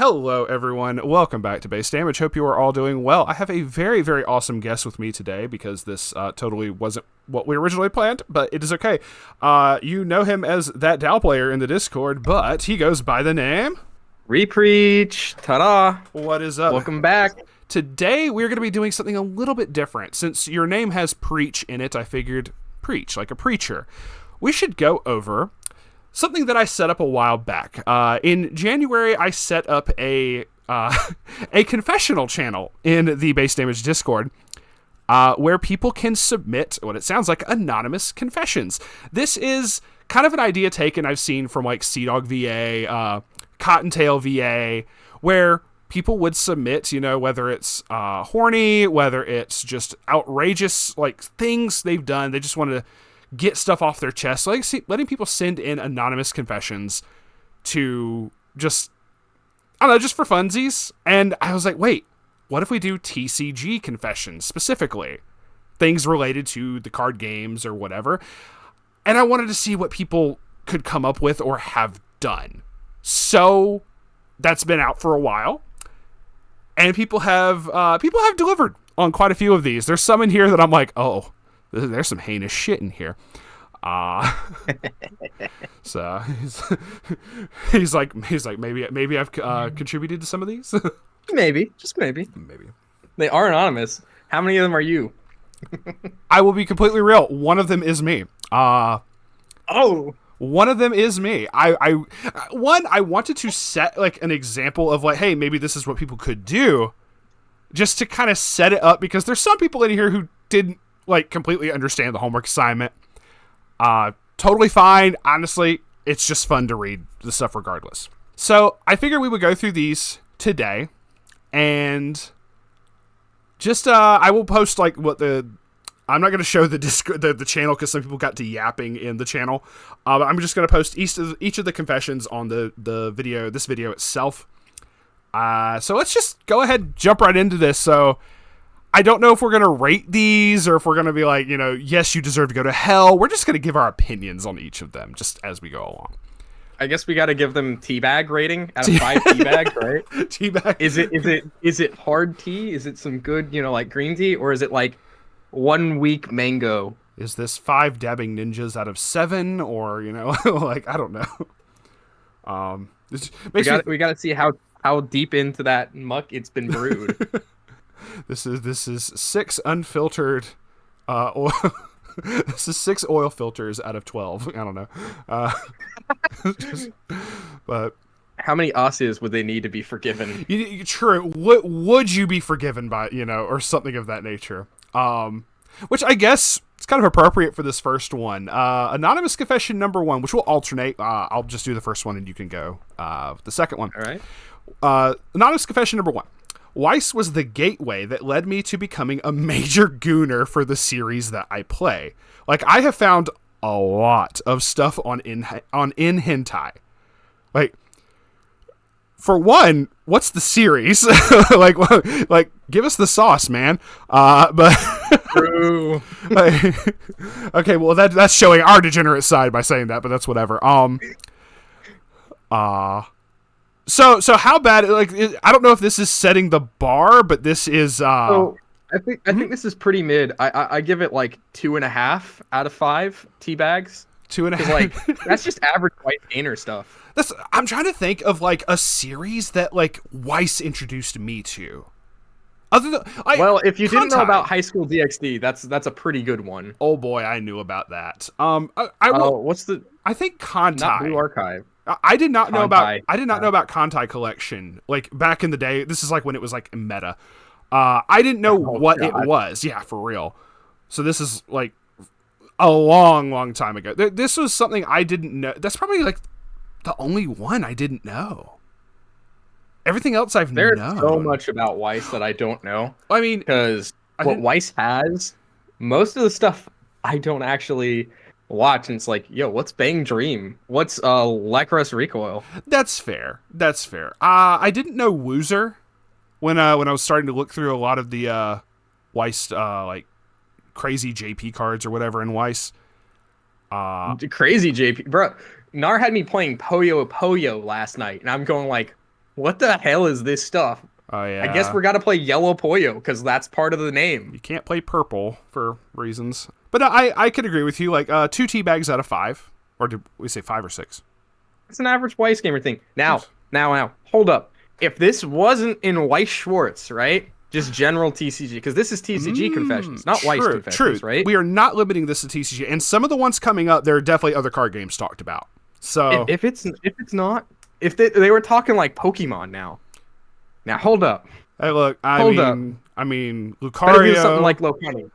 Hello, everyone. Welcome back to Base Damage. Hope you are all doing well. I have a very, very awesome guest with me today because this totally wasn't what we originally planned, but it is okay. You know him as that Dow player in the Discord, but he goes by the name... Repreach. Ta-da. What is up? Welcome back. Today, we're going to be doing something a little bit different. Since your name has Preach in it, I figured preach, like a preacher. We should go over... something that I set up a while back. In January, I set up a confessional channel in the Base Damage Discord where people can submit what it sounds like anonymous confessions. This is kind of an idea taken I've seen from like Seadog VA, Cottontail VA, where people would submit, you know, whether it's horny, whether it's just outrageous, like things they've done. They just wanted to get stuff off their chest, like letting people send in anonymous confessions to just, I don't know, just for funsies. And I was like, wait, what if we do TCG confessions specifically? Things related to the card games or whatever. And I wanted to see what people could come up with or have done. So that's been out for a while. And people have delivered on quite a few of these. There's some in here that I'm like, oh, there's some heinous shit in here. So he's like maybe I've contributed to some of these. Maybe, just maybe. They are anonymous. How many of them are you? I will be completely real. One of them is me. One of them is me. I wanted to set like an example of like, hey, maybe this is what people could do, just to kind of set it up, because there's some people in here who didn't like completely understand the homework assignment. Totally fine. Honestly, it's just fun to read the stuff regardless. So I figured we would go through these today, and just I will post like I'm not going to show the channel because some people got to yapping in the channel. But I'm just going to post each of the confessions on the video, this video itself. So let's just go ahead and jump right into this. So I don't know if we're going to rate these or if we're going to be like, you know, yes, you deserve to go to hell. We're just going to give our opinions on each of them just as we go along. I guess we got to give them teabag rating out of 5 teabags, right? Teabag. Is it hard tea? Is it some good, you know, like green tea? Or is it like 1 week mango? Is this 5 dabbing ninjas out of 7? Or, you know, like, I don't know. We got to see how deep into that muck it's been brewed. This is 6 unfiltered oil. This is 6 oil filters out of 12. I don't know. But how many asses would they need to be forgiven? True. What would you be forgiven by, you know, or something of that nature? Which I guess it's kind of appropriate for this first one. Anonymous confession number 1, which will alternate. I'll just do the first one and you can go the second one. All right. Anonymous confession number 1. Weiss was the gateway that led me to becoming a major gooner for the series that I play. Like, I have found a lot of stuff on in hentai. Like, for one, what's the series? like, give us the sauce, man. But True. like, okay, well that's showing our degenerate side by saying that, but that's whatever. So how bad? Like, I don't know if this is setting the bar, but this is. So I think this is pretty mid. I give it like 2.5 out of 5 teabags. 2.5. Like, that's just average white gainer stuff. I'm trying to think of like a series that like Weiss introduced me to. Other than, well, if you didn't know about High School DxD, that's a pretty good one. Oh boy, I knew about that. What's the? I think Contai. Not Blue Archive. I did not know about. I did not Yeah. know about Contai Collection. Like back in the day, this is like when it was like meta. I didn't know what God. it was. Yeah, for real. So this is like a long, long time ago. This was something I didn't know. That's probably like the only one I didn't know. Everything else I've known. There's so much about Weiss that I don't know. I mean, because what Weiss has, most of the stuff I don't actually watch, and it's like, yo, what's Bang Dream? What's Lekros Recoil? That's fair. I didn't know Woozer when I was starting to look through a lot of the Weiss like crazy JP cards or whatever in Weiss. Crazy JP, bro. Nar had me playing Poyo last night, and I'm going like, What the hell is this stuff? Oh I guess yeah. we're gotta play Yellow Pollo because that's part of the name. You can't play purple for reasons. But I could agree with you. Like 2 tea bags out of 5, or did we say 5 or 6? It's an average Weiss gamer thing. Now, hold up. If this wasn't in Weiss Schwarz, right? Just general TCG, because this is TCG confessions, not Weiss confessions, right? We are not limiting this to TCG, and some of the ones coming up, there are definitely other card games talked about. So If they were talking like Pokemon now hold up. hey, look, I mean, Better do something Lucario, like Lopunny.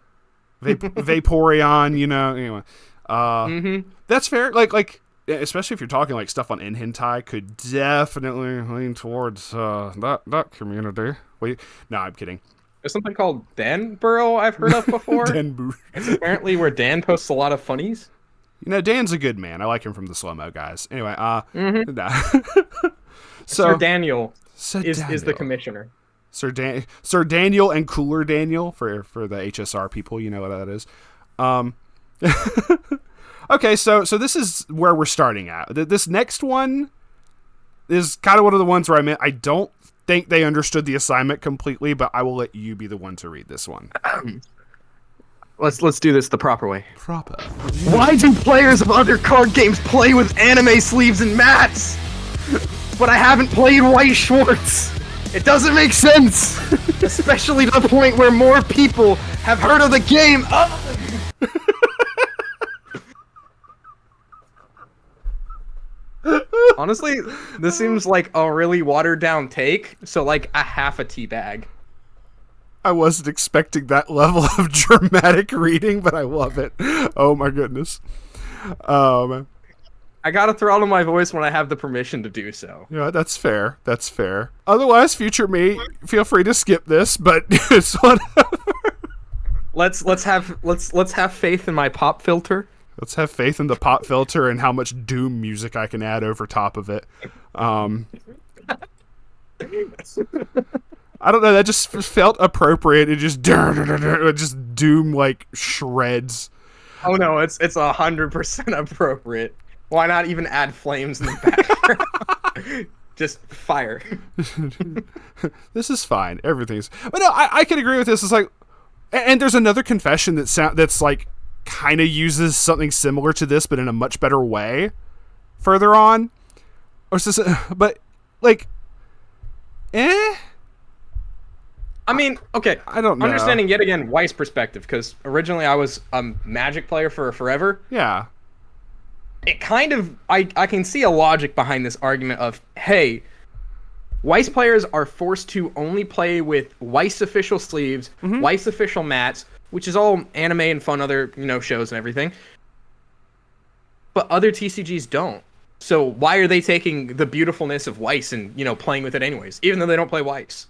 Vaporeon, you know. Anyway, Mm-hmm. that's fair. Like, especially if you're talking like stuff on Hentai, could definitely lean towards that community. Wait, no, I'm kidding. There's something called Danborough I've heard of before. Denbu. It's apparently where Dan posts a lot of funnies. You know, Dan's a good man. I like him from the Slow Mo guys. Anyway, nah. Sir Daniel Sir is the Daniel. commissioner. Sir Daniel and Cooler Daniel for the HSR people, you know what that is. Okay, so this is where we're starting at. This next one is kind of one of the ones where I don't think they understood the assignment completely, but I will let you be the one to read this one. Let's do this the proper way. Proper. Why do players of other card games play with anime sleeves and mats? But I haven't played Weiss Schwarz. It doesn't make sense, especially to the point where more people have heard of the game. Honestly, this seems like a really watered down take, so like a half a tea bag. I wasn't expecting that level of dramatic reading, but I love it. Oh my goodness. I gotta throw out my voice when I have the permission to do so. Yeah, that's fair. That's fair. Otherwise, future me, feel free to skip this, but it's whatever. Let's have faith in my pop filter. Let's have faith in the pop filter and how much Doom music I can add over top of it. I don't know. That just felt appropriate. It just Doom like shreds. Oh no, it's 100% appropriate. Why not even add flames in the background? Just fire. This is fine. Everything's. But no, I can agree with this. It's like, and there's another confession that's like kind of uses something similar to this, but in a much better way. Further on, but like, I mean, okay. I don't know. Understanding yet again Weiss perspective, because originally I was a Magic player for forever. Yeah. It kind of I can see a logic behind this argument of, hey, Weiss players are forced to only play with Weiss official sleeves, Weiss official mats, which is all anime and fun other, shows and everything. But other TCGs don't. So why are they taking the beautifulness of Weiss and, playing with it anyways, even though they don't play Weiss?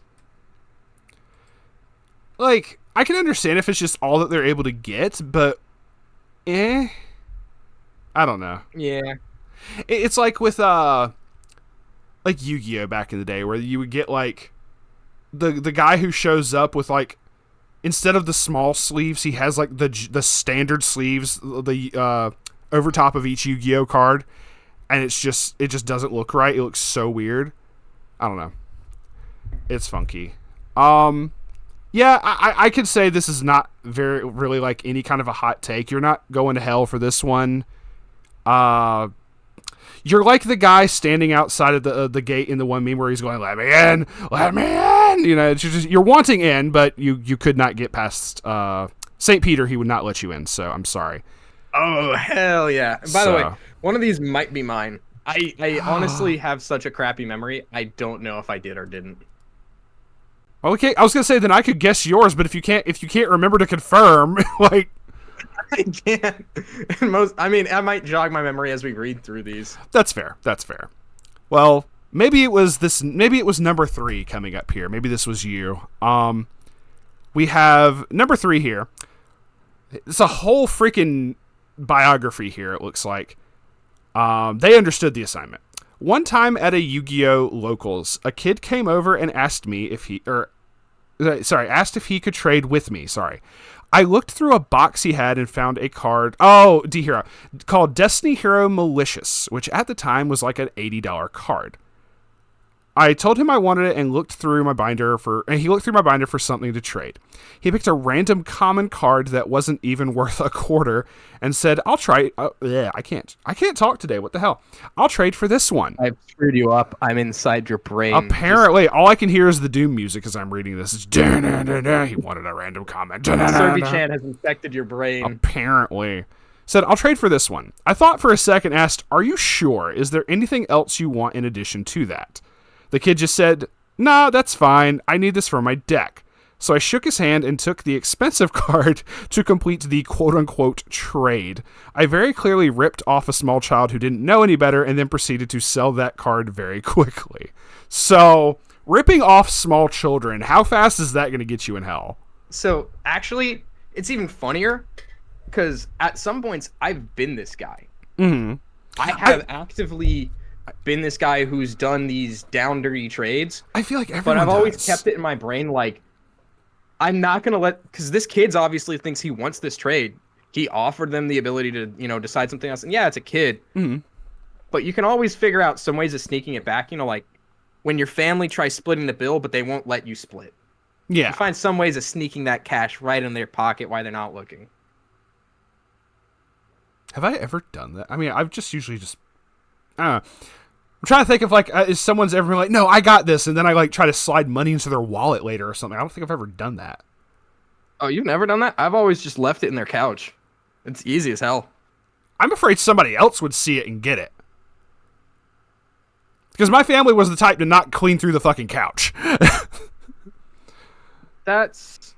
Like, I can understand if it's just all that they're able to get, but I don't know. Yeah. It's like with like Yu-Gi-Oh back in the day, where you would get like the guy who shows up with like, instead of the small sleeves, he has like the standard sleeves, the over top of each Yu-Gi-Oh card, and it just doesn't look right. It looks so weird. I don't know. It's funky. Yeah, I could say this is not really like any kind of a hot take. You're not going to hell for this one. You're like the guy standing outside of the gate in the one meme where he's going, "Let me in, let me in." It's just, you're wanting in, but you could not get past St. Peter. He would not let you in. So I'm sorry. Oh hell yeah! By the way, one of these might be mine. I honestly have such a crappy memory. I don't know if I did or didn't. Okay, I was gonna say then I could guess yours, but if you can't remember to confirm, like, I can't. I might jog my memory as we read through these. That's fair. That's fair. Well, maybe it was this. Maybe it was number 3 coming up here. Maybe this was you. We have number 3 here. It's a whole freaking biography here. It looks like. They understood the assignment. One time at a Yu-Gi-Oh! Locals, a kid came over and asked if he could trade with me. Sorry. I looked through a box he had and found a card, D-Hero, called Destiny Hero Malicious, which at the time was like an $80 card. I told him I wanted it and he looked through my binder for something to trade. He picked a random common card that wasn't even worth a quarter and said, I'll try. I can't talk today. What the hell? I'll trade for this one. I've screwed you up. I'm inside your brain. Apparently, all I can hear is the Doom music as I'm reading this. It's he wanted a random comment. Serby-chan has infected your brain. Apparently. Said, I'll trade for this one. I thought for a second, asked, are you sure? Is there anything else you want in addition to that? The kid just said, nah, that's fine. I need this for my deck. So I shook his hand and took the expensive card to complete the quote-unquote trade. I very clearly ripped off a small child who didn't know any better and then proceeded to sell that card very quickly. So, ripping off small children, how fast is that going to get you in hell? So, actually, it's even funnier because at some points, I've been this guy. Mm-hmm. I have actively been this guy who's done these down dirty trades. I feel like everyone But I've always does. kept it in my brain like, I'm not going to let... Because this kid's obviously thinks he wants this trade. He offered them the ability to, decide something else. And yeah, it's a kid. Mm-hmm. But you can always figure out some ways of sneaking it back. Like when your family tries splitting the bill, but they won't let you split. Yeah. You find some ways of sneaking that cash right in their pocket while they're not looking. Have I ever done that? I mean, I've just usually just... I don't know. I'm trying to think of, is someone's ever been like, no, I got this, and then I, try to slide money into their wallet later or something. I don't think I've ever done that. Oh, you've never done that? I've always just left it in their couch. It's easy as hell. I'm afraid somebody else would see it and get it. Because my family was the type to not clean through the fucking couch. That's...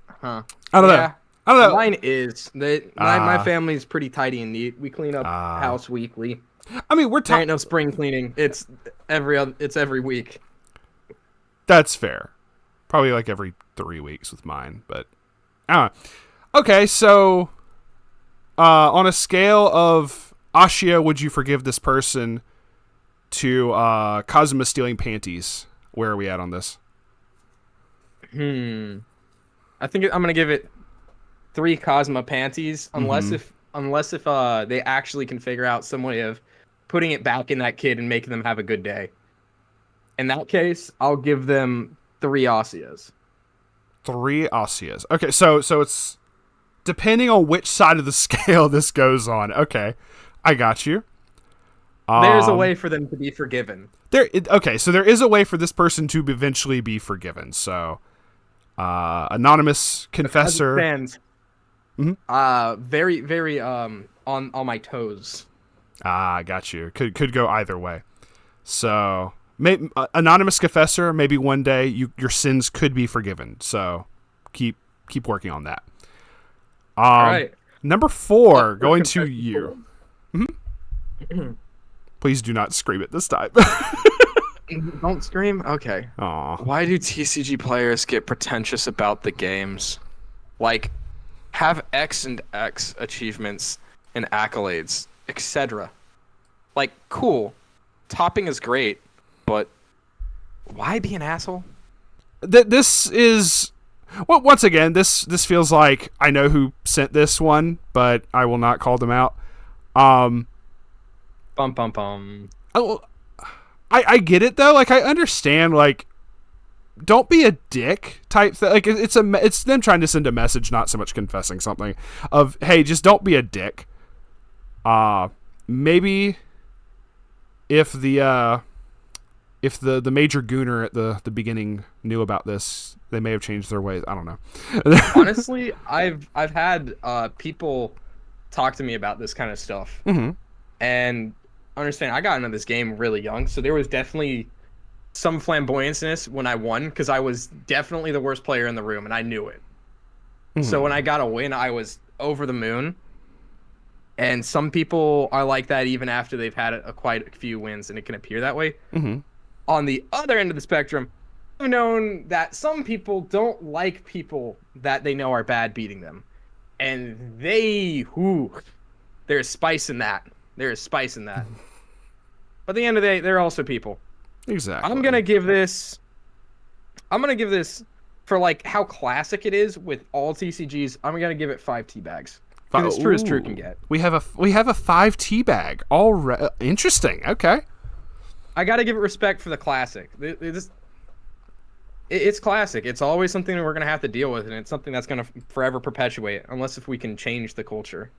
Huh. I don't know. I don't know. Mine is. My family's pretty tidy and neat. We clean up house weekly. I mean, There ain't no spring cleaning. It's every week. That's fair. Probably every 3 weeks with mine, but I don't know. Okay, so on a scale of Ashia, would you forgive this person to Kazuma stealing panties? Where are we at on this? I think I'm gonna give it 3 Cosma panties, unless if they actually can figure out some way of putting it back in that kid and making them have a good day. In that case, I'll give them 3 Asias. 3 Asias. Okay, so it's depending on which side of the scale this goes on. Okay, I got you. There's a way for them to be forgiven. So there is a way for this person to eventually be forgiven. So, anonymous confessor. Very, very on my toes. I got you. Could go either way. So, anonymous confessor. Maybe one day your sins could be forgiven. So, keep working on that. All right. Number 4, going to you. Mm-hmm. Please do not scream at this time. Don't scream? Okay. Aw. Why do TCG players get pretentious about the games? Have X and X achievements and accolades, etc. Cool. Topping is great, but why be an asshole? This is... Well, once again, this feels like I know who sent this one, but I will not call them out. Bum, bum, bum. Oh, I get it, though. I understand, don't be a dick type thing. It's them trying to send a message, not so much confessing something of, hey, just don't be a dick. Maybe if the major gooner at the beginning knew about this, they may have changed their ways. I don't know. Honestly, I've had people talk to me about this kind of stuff. Mm-hmm. And understand, I got into this game really young, so there was definitely some flamboyantness when I won, because I was definitely the worst player in the room, and I knew it. Mm-hmm. So when I got a win, I was over the moon. And some people are like that even after they've had quite a few wins, and it can appear that way. Mm-hmm. On the other end of the spectrum, I've known that some people don't like people that they know are bad beating them. And there's spice in that. There is spice in that. But at the end of the day, they're also people. Exactly. I'm gonna give this for how classic it is with all TCGs. I'm gonna give it 5 tea bags. It's true as true can get. We have a 5 tea bag. Interesting. Okay. I got to give it respect for the classic. It's classic. It's always something that we're gonna have to deal with, and it's something that's gonna forever perpetuate, unless if we can change the culture.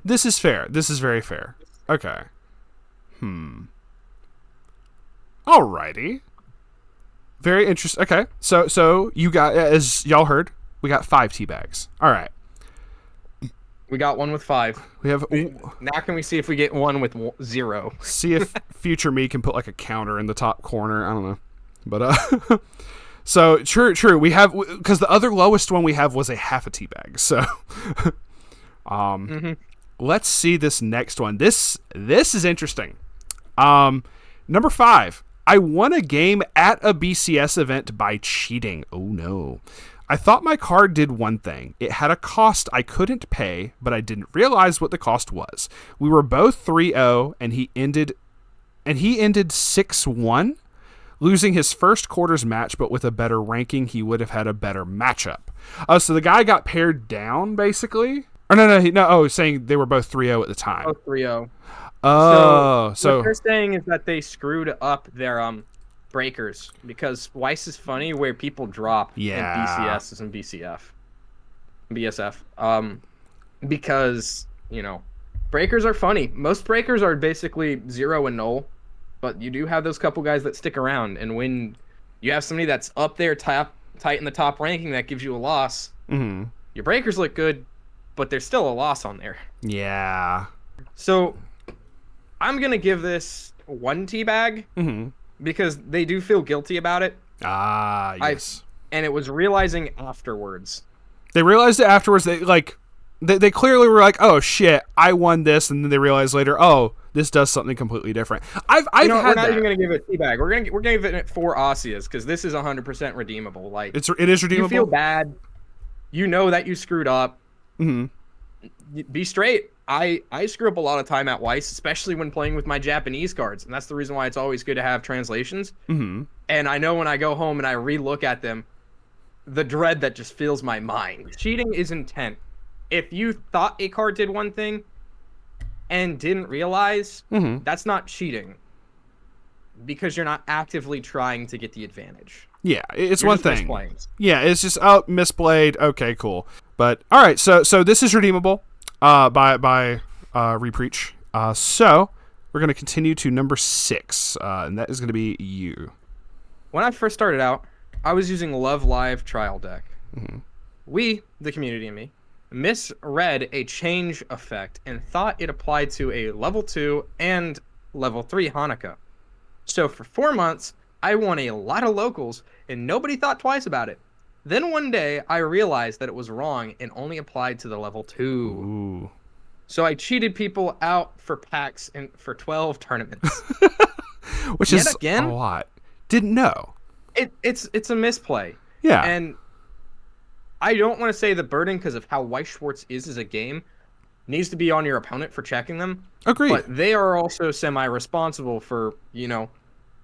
This is fair. This is very fair. Okay. Alrighty. Very interesting. Okay. So you got, as y'all heard, we got 5 tea bags. All right. We got one with 5. We have. Now can we see if we get one with 0? See if future me can put like a counter in the top corner. I don't know, but so true. We have, because the other lowest one we have was a half a tea bag. So, let's see this next one. This is interesting. Number 5. I won a game at a BCS event by cheating. Oh no. I thought my card did one thing. It had a cost I couldn't pay, but I didn't realize what the cost was. We were both 3-0 and he ended 6-1, losing his first quarters match, but with a better ranking, he would have had a better matchup. So the guy got paired down basically. Or no, saying they were both 3-0 at the time. Both 3-0. So what they're saying is that they screwed up their breakers, because Weiss is funny where people drop in BCS and BSF. Because, breakers are funny. Most breakers are basically 0 and 0, but you do have those couple guys that stick around, and when you have somebody that's up there tight in the top ranking that gives you a loss, your breakers look good, but there's still a loss on there. Yeah. So I'm going to give this 1 tea bag. Because they do feel guilty about it. Yes. And it was realizing afterwards. They realized it afterwards. They clearly were like, oh shit, I won this, and then they realized later, oh, this does something completely different. We're not even gonna give it a tea bag. We're gonna give it 4 Aussias, because this is 100% redeemable. Like, it is redeemable. You feel bad. You know that you screwed up. Be straight. I screw up a lot of time at Weiss, especially when playing with my Japanese cards, and that's the reason why it's always good to have translations. And I know when I go home and I re-look at them, the dread that just fills my mind. Cheating is intent. If you thought a card did one thing and didn't realize, that's not cheating, because you're not actively trying to get the advantage. Yeah, it's You're one just thing. misplaying. Yeah, it's just, misplayed. Okay, cool. But all right, so this is redeemable. By Repreach. So we're going to continue to number 6, and that is going to be you. When I first started out, I was using Love Live trial deck. We, the community and me, misread a change effect and thought it applied to a level 2 and level 3 Hanukkah. So for 4 months, I won a lot of locals, and nobody thought twice about it. Then one day, I realized that it was wrong and only applied to the level 2. Ooh. So I cheated people out for packs and for 12 tournaments. Which is a lot. Didn't know. It's a misplay. Yeah. And I don't want to say the burden, because of how Weiss Schwarz is as a game, needs to be on your opponent for checking them. Agreed. But they are also semi-responsible for,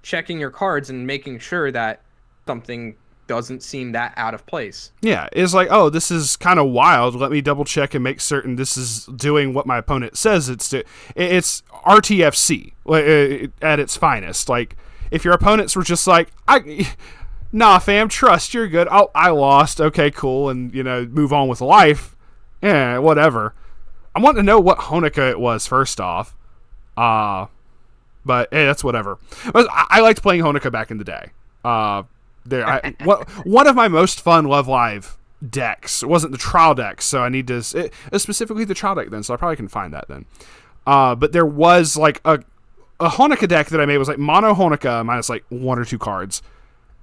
checking your cards and making sure that something doesn't seem that out of place. Yeah, it's like, oh, this is kind of wild. Let me double check and make certain this is doing what my opponent says it's doing. It's RTFC at its finest. Like, if your opponents were just like, nah, fam, trust, you're good. I lost. Okay, cool, and move on with life. Yeah, whatever. I want to know what Hanukkah it was first off. But hey, that's whatever. But I liked playing Hanukkah back in the day. One of my most fun Love Live decks. It wasn't the trial deck, so I need to. It was specifically the trial deck then, so I probably can find that then. But there was like a Hanukkah deck that I made was like mono Hanukkah minus like 1 or 2 cards,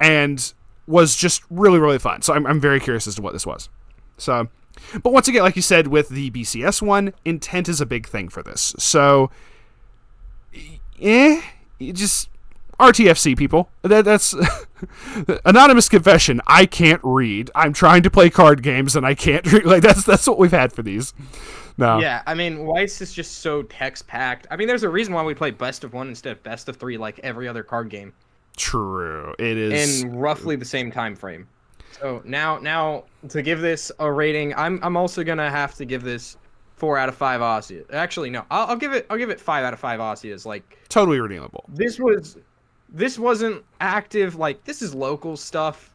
and was just really, really fun. So I'm very curious as to what this was. So, but once again, like you said with the BCS one, intent is a big thing for this. So, just. RTFC, people. That's anonymous confession. I can't read. I'm trying to play card games and I can't read. Like that's what we've had for these. No. Yeah, I mean, Weiss is just so text packed. I mean, there's a reason why we play best of 1 instead of best of 3 like every other card game. True. It is in roughly the same time frame. So now to give this a rating, I'm also gonna have to give this 4 out of 5 Aussias. Actually, no, I'll give it 5 out of 5 Aussias. Like, totally redeemable. This was this wasn't active. Like, this is local stuff,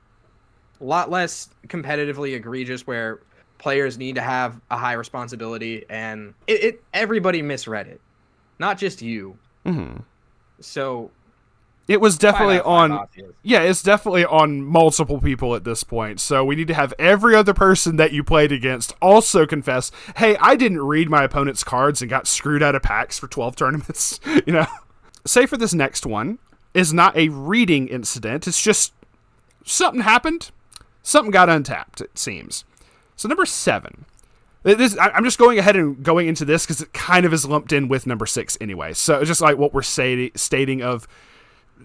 a lot less competitively egregious, where players need to have a high responsibility, and everybody misread it, not just you. Mm-hmm. So it was definitely on. Obvious. Yeah, it's definitely on multiple people at this point. So we need to have every other person that you played against also confess, hey, I didn't read my opponent's cards and got screwed out of packs for 12 tournaments. Say for this next one is not a reading incident. It's just something happened. Something got untapped, it seems. So number 7. I'm just going ahead and going into this because it kind of is lumped in with number 6 anyway. So it's just like what we're stating of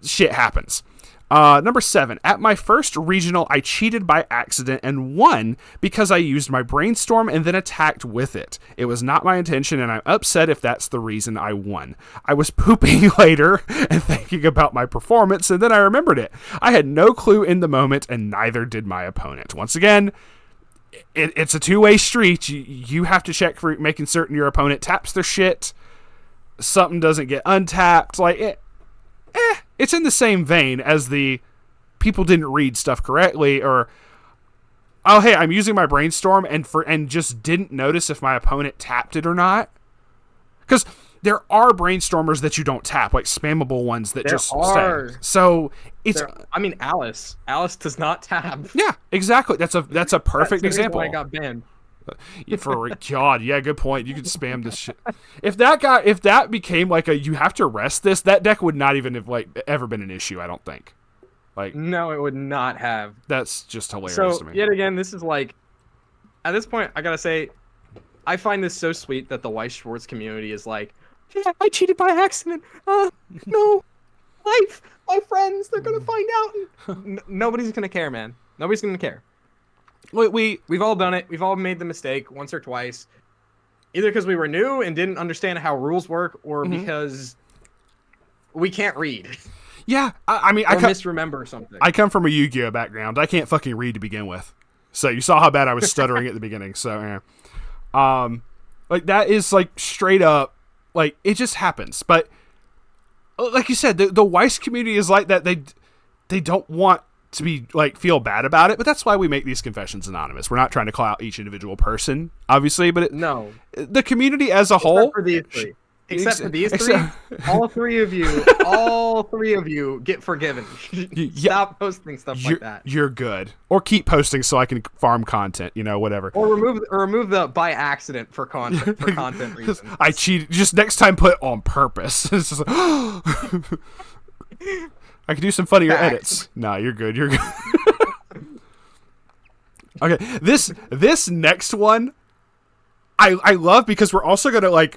shit happens. Number 7. At my first regional, I cheated by accident and won because I used my brainstorm and then attacked with it. It was not my intention, and I'm upset if that's the reason I won. I was pooping later and thinking about my performance, and then I remembered it. I had no clue in the moment, and neither did my opponent. Once again, it's a two-way street. You have to check for making certain your opponent taps their shit. Something doesn't get untapped. It's in the same vein as the people didn't read stuff correctly, or oh hey, I'm using my brainstorm and just didn't notice if my opponent tapped it or not. Because there are brainstormers that you don't tap, like spammable ones that just stay. So it's. I mean, Alice does not tap. Yeah, exactly. That's a perfect example. Why I got banned. For God, yeah, good point. You could spam this shit. If that became like you have to rest this, that deck would not even have ever been an issue. I don't think. No, it would not have. That's just hilarious to me. Yet again, this is at this point, I gotta say, I find this so sweet that the Weiss Schwarz community is like, yeah, I cheated by accident. No, my friends, they're gonna find out. Nobody's gonna care, man. Nobody's gonna care. We've all done it. We've all made the mistake once or twice, either because we were new and didn't understand how rules work, or because we can't read. Yeah, I mean, I misremember something. I come from a Yu-Gi-Oh background. I can't fucking read to begin with. So you saw how bad I was stuttering at the beginning. So yeah, that is straight up, it just happens. But like you said, the Weiss community is like that. They don't want to be feel bad about it, but that's why we make these confessions anonymous. We're not trying to call out each individual person, obviously, but the community as a whole. Except for these three, all three of you get forgiven. Stop posting stuff like that. You're good. Or keep posting so I can farm content, whatever. Or remove the by accident for content reasons. I cheated. Just next time put on purpose. It's just I could do some funnier edits. Nah, you're good. You're good. Okay, this next one I love because we're also gonna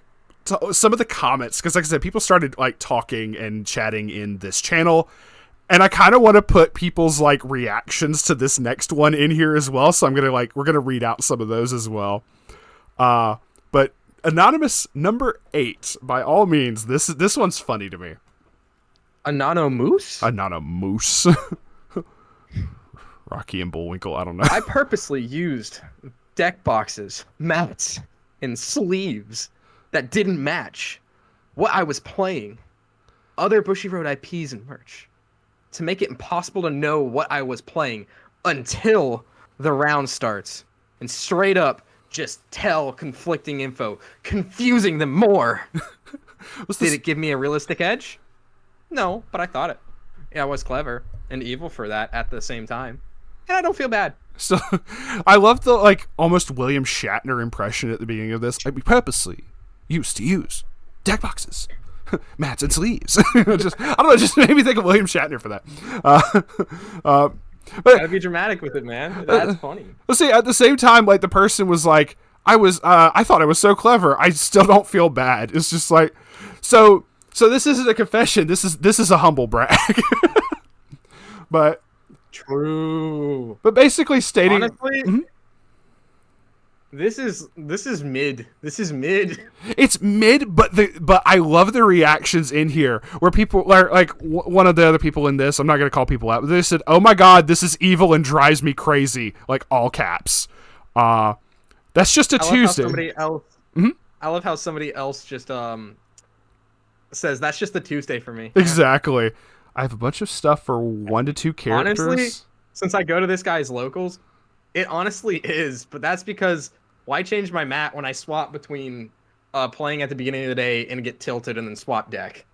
some of the comments, because like I said, people started talking and chatting in this channel, and I kind of want to put people's reactions to this next one in here as well. So I'm gonna we're gonna read out some of those as well. But anonymous number 8, by all means, this one's funny to me. Anonymous? Rocky and Bullwinkle, I don't know. I purposely used deck boxes, mats, and sleeves that didn't match what I was playing, other Bushiroad IPs and merch, to make it impossible to know what I was playing until the round starts, and straight up just tell conflicting info, confusing them more. Did it give me a realistic edge? No, but I thought it. Yeah, I was clever and evil for that at the same time, and I don't feel bad. So, I love the almost William Shatner impression at the beginning of this. I purposely used to use deck boxes, mats, and sleeves. I don't know, just made me think of William Shatner for that. But gotta be dramatic with it, man. That's funny. Let's see. At the same time, the person was like, I thought I was so clever. I still don't feel bad. It's just so this isn't a confession. This is a humble brag. But true. But basically stating, honestly. This is mid. This is mid. It's mid, but I love the reactions in here where people one of the other people in this. I'm not gonna call people out, but they said, "Oh my God, this is evil and drives me crazy!" All caps. That's just a Tuesday. I love how somebody else just says that's just a Tuesday for me. Exactly. I have a bunch of stuff for 1 to 2 characters. Honestly, since I go to this guy's locals, it honestly is, but that's because why change my mat when I swap between playing at the beginning of the day and get tilted and then swap deck?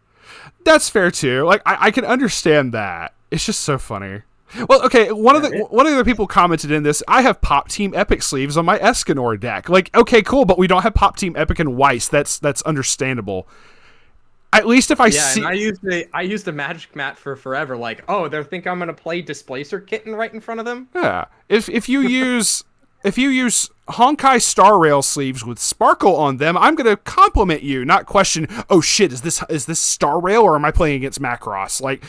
That's fair too. Like I can understand that. It's just so funny. Well, okay, one of the other people commented in this, I have Pop Team Epic sleeves on my Escanor deck. Like, okay, cool, but we don't have Pop Team Epic and Weiss. That's understandable. At least if I see... and I used a Magic mat for forever. Like, oh, they think I'm going to play Displacer Kitten right in front of them? Yeah. If you use... If you use Honkai Star Rail sleeves with sparkle on them, I'm going to compliment you, not question, oh shit, is this Star Rail or am I playing against Macross? Like,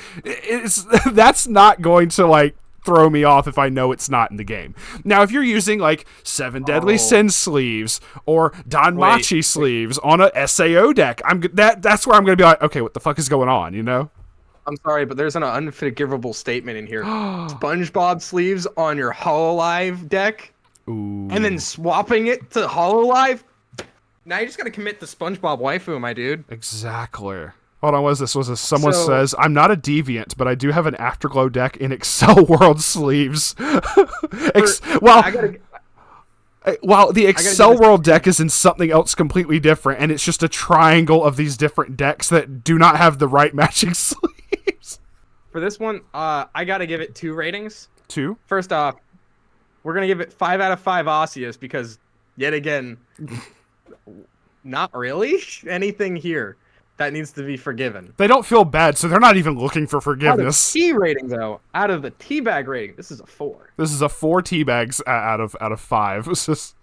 that's not going to, like, throw me off if I know it's not in the game. Now, if you're using, like, 7 Deadly Sin sleeves or Danmachi sleeves on a SAO deck, that's where I'm going to be like, okay, what the fuck is going on, you know? I'm sorry, but there's an unforgivable statement in here. SpongeBob sleeves on your Hololive deck? Ooh. And then swapping it to Hololive? Now you're just gonna commit to SpongeBob waifu, my dude. Exactly. Hold on, what is this? Someone says, I'm not a deviant, but I do have an Afterglow deck in Excel World sleeves. While the Excel World deck is in something else completely different, and it's just a triangle of these different decks that do not have the right matching sleeves. For this one, I gotta give it 2 ratings. 2? First off, we're going to give it 5 out of 5 Osseous because, yet again, not really anything here that needs to be forgiven. They don't feel bad, so they're not even looking for forgiveness. Out of T rating, though, out of the teabag rating, this is a 4. This is a 4 teabags out of 5. It's just...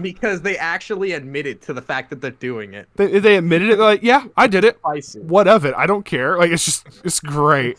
Because they actually admitted to the fact that they're doing it. They admitted it. They're like, yeah, I did it. Spicy. What of it? I don't care. Like, it's great.